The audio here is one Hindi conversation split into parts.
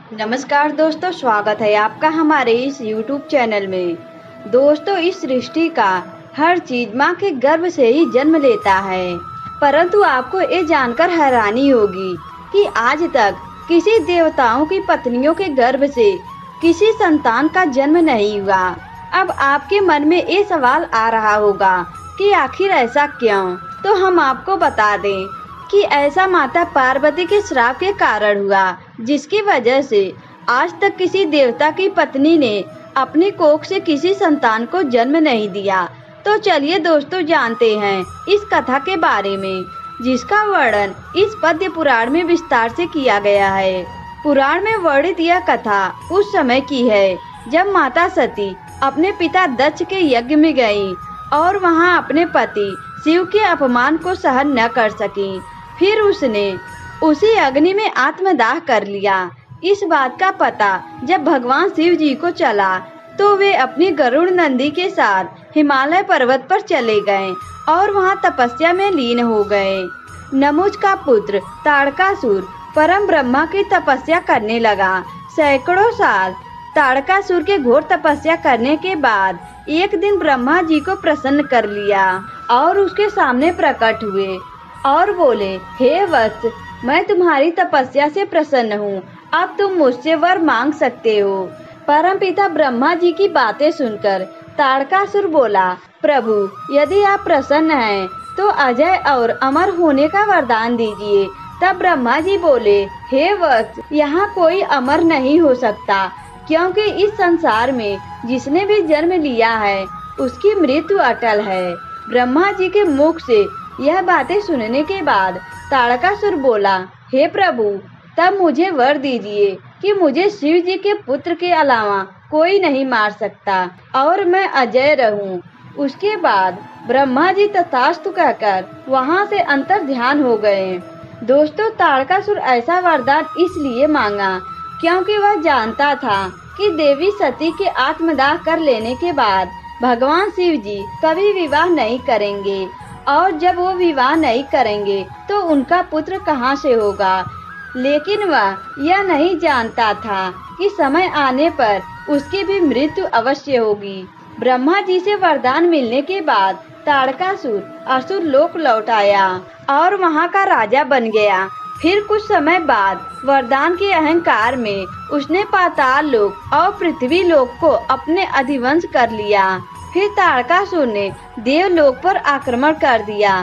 नमस्कार दोस्तों, स्वागत है आपका हमारे इस YouTube चैनल में। दोस्तों, इस सृष्टि का हर चीज माँ के गर्भ से ही जन्म लेता है, परंतु आपको ये जानकर हैरानी होगी कि आज तक किसी देवताओं की पत्नियों के गर्भ से किसी संतान का जन्म नहीं हुआ। अब आपके मन में ये सवाल आ रहा होगा कि आखिर ऐसा क्यों? तो हम आपको बता दें कि ऐसा माता पार्वती के श्राप के कारण हुआ, जिसकी वजह से आज तक किसी देवता की पत्नी ने अपनी कोख से किसी संतान को जन्म नहीं दिया। तो चलिए दोस्तों, जानते हैं इस कथा के बारे में, जिसका वर्णन इस पद्य पुराण में विस्तार से किया गया है। पुराण में वर्णित यह कथा उस समय की है जब माता सती अपने पिता दक्ष के यज्ञ में गई और वहां अपने पति शिव के अपमान को सहन न कर सकी। फिर उसने उसी अग्नि में आत्मदाह कर लिया। इस बात का पता जब भगवान शिव जी को चला तो वे अपनी गरुड़ नंदी के साथ हिमालय पर्वत पर चले गए और वहां तपस्या में लीन हो गए। नमुज का पुत्र ताड़कासुर परम ब्रह्मा की तपस्या करने लगा। सैकड़ों साल ताड़कासुर के घोर तपस्या करने के बाद एक दिन ब्रह्मा जी को प्रसन्न कर लिया और उसके सामने प्रकट हुए और बोले, हे वत्स, मैं तुम्हारी तपस्या से प्रसन्न हूँ, अब तुम मुझसे वर मांग सकते हो। परमपिता ब्रह्मा जी की बातें सुनकर ताड़कासुर बोला, प्रभु, यदि आप प्रसन्न हैं तो अजय और अमर होने का वरदान दीजिए। तब ब्रह्मा जी बोले, हे वत्स, यहाँ कोई अमर नहीं हो सकता, क्योंकि इस संसार में जिसने भी जन्म लिया है उसकी मृत्यु अटल है। ब्रह्मा जी के मुख से यह बातें सुनने के बाद ताड़कासुर बोला, हे प्रभु, तब मुझे वर दीजिए कि मुझे शिव जी के पुत्र के अलावा कोई नहीं मार सकता और मैं अजय रहूं। उसके बाद ब्रह्मा जी तथास्तु कहकर वहां से अंतर ध्यान हो गए। दोस्तों, ताड़कासुर ऐसा वरदान इसलिए मांगा क्योंकि वह जानता था कि देवी सती के आत्मदाह कर लेने के बाद भगवान शिव जी कभी विवाह नहीं करेंगे और जब वो विवाह नहीं करेंगे तो उनका पुत्र कहाँ से होगा। लेकिन वह यह नहीं जानता था कि समय आने पर उसकी भी मृत्यु अवश्य होगी। ब्रह्मा जी से वरदान मिलने के बाद ताड़कासुर असुर लोक लौट आया और वहाँ का राजा बन गया। फिर कुछ समय बाद वरदान के अहंकार में उसने पाताल लोक और पृथ्वी लोक को अपने अधिवंश कर लिया। फिर ताड़कासुर ने देवलोक पर आक्रमण कर दिया,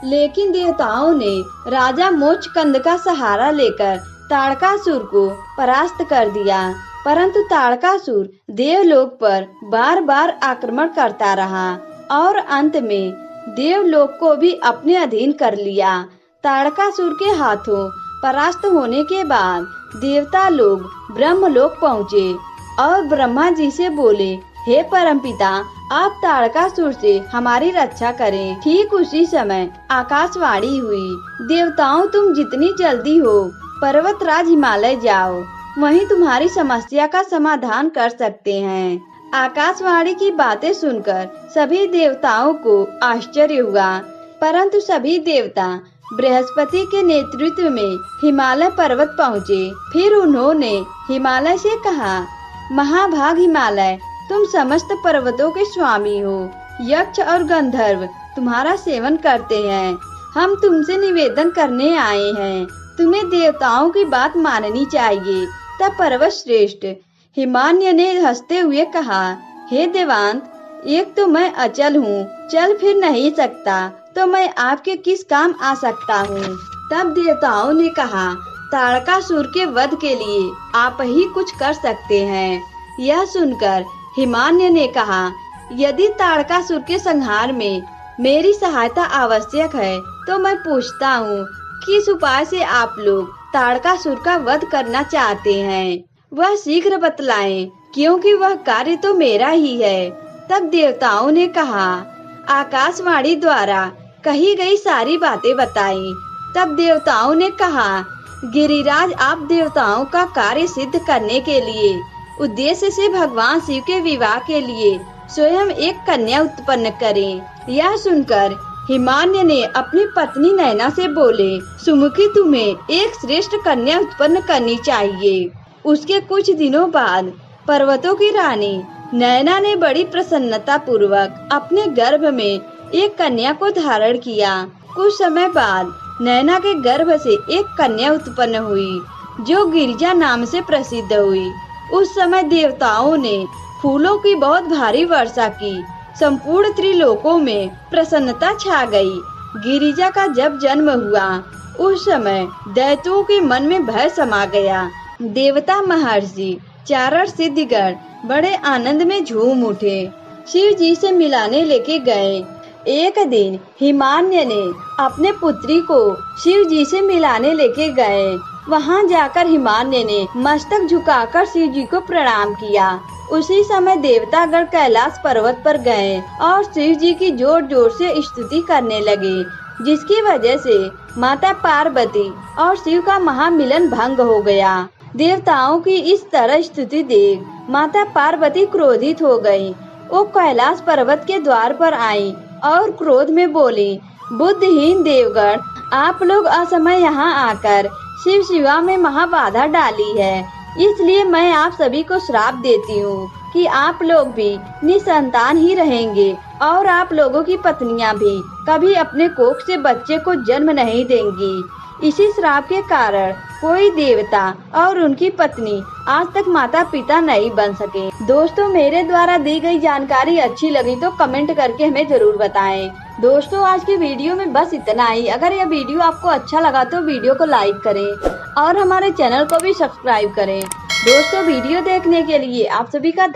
लेकिन देवताओं ने राजा मोचकंद का सहारा लेकर ताड़कासुर को परास्त कर दिया। परंतु ताड़कासुर देवलोक पर बार बार आक्रमण करता रहा और अंत में देवलोक को भी अपने अधीन कर लिया। ताड़कासुर के हाथों परास्त होने के बाद देवता लोग ब्रह्मलोक पहुँचे और ब्रह्मा जी से बोले, हे परमपिता, आप ताड़कासुर से हमारी रक्षा करें। ठीक उसी समय आकाशवाणी हुई, देवताओं, तुम जितनी जल्दी हो पर्वतराज हिमालय जाओ, वहीं तुम्हारी समस्या का समाधान कर सकते हैं। आकाशवाणी की बातें सुनकर सभी देवताओं को आश्चर्य हुआ, परंतु सभी देवता बृहस्पति के नेतृत्व में हिमालय पर्वत पहुँचे। फिर उन्होंने हिमालय से कहा, महाभाग हिमालय, तुम समस्त पर्वतों के स्वामी हो। यक्ष और गंधर्व तुम्हारा सेवन करते हैं। हम तुमसे निवेदन करने आए हैं, तुम्हें देवताओं की बात माननी चाहिए। तब पर्वत श्रेष्ठ हिमान्य ने हंसते हुए कहा, हे देवांत, एक तो मैं अचल हूँ, चल फिर नहीं सकता, तो मैं आपके किस काम आ सकता हूँ। तब देवताओं ने कहा, ताड़कासुर के वध के लिए आप ही कुछ कर सकते हैं। यह सुनकर हिमान्य ने कहा, यदि ताड़कासुर के संहार में मेरी सहायता आवश्यक है तो मैं पूछता हूँ, किस उपाय से आप लोग ताड़कासुर का वध करना चाहते हैं? वह शीघ्र बतलाएं, क्योंकि वह कार्य तो मेरा ही है। तब देवताओं ने कहा, आकाशवाणी द्वारा कही गई सारी बातें बताई। तब देवताओं ने कहा, गिरिराज, आप देवताओं का कार्य सिद्ध करने के लिए उद्देश्य से भगवान शिव के विवाह के लिए स्वयं एक कन्या उत्पन्न करें। यह सुनकर हिमान्य ने अपनी पत्नी नैना से बोले, सुमुखी, तुम्हें एक श्रेष्ठ कन्या उत्पन्न करनी चाहिए। उसके कुछ दिनों बाद पर्वतों की रानी नैना ने बड़ी प्रसन्नता पूर्वक अपने गर्भ में एक कन्या को धारण किया। कुछ समय बाद नैना के गर्भ से एक कन्या उत्पन्न हुई जो गिरिजा नाम से प्रसिद्ध हुई। उस समय देवताओं ने फूलों की बहुत भारी वर्षा की। संपूर्ण त्रिलोकों में प्रसन्नता छा गई। गिरिजा का जब जन्म हुआ उस समय दैत्यों के मन में भय समा गया। देवता महर्षि चारण सिद्धगण बड़े आनंद में झूम उठे। शिव जी से मिलाने लेके गए। एक दिन हिमान्य ने अपने पुत्री को शिव जी से मिलाने लेके गए। वहां जाकर हिमान्य ने मस्तक झुकाकर शिव जी को प्रणाम किया। उसी समय देवतागण कैलाश पर्वत पर गए और शिव जी की जोर जोर से स्तुति करने लगे, जिसकी वजह से माता पार्वती और शिव का महामिलन भंग हो गया। देवताओं की इस तरह स्तुति देख माता पार्वती क्रोधित हो गई। वो कैलाश पर्वत के द्वार पर आई और क्रोध में बोली, बुद्धिहीन देवगण, आप लोग असमय यहाँ आकर शिव सेवा में महाबाधा डाली है। इसलिए मैं आप सभी को श्राप देती हूँ कि आप लोग भी निसंतान ही रहेंगे और आप लोगों की पत्नियां भी कभी अपने कोख से बच्चे को जन्म नहीं देंगी। इसी श्राप के कारण कोई देवता और उनकी पत्नी आज तक माता पिता नहीं बन सके। दोस्तों, मेरे द्वारा दी गई जानकारी अच्छी लगी तो कमेंट करके हमें जरूर बताएं। दोस्तों, आज की वीडियो में बस इतना ही। अगर यह वीडियो आपको अच्छा लगा तो वीडियो को लाइक करें और हमारे चैनल को भी सब्सक्राइब करें। दोस्तों, वीडियो देखने के लिए आप सभी का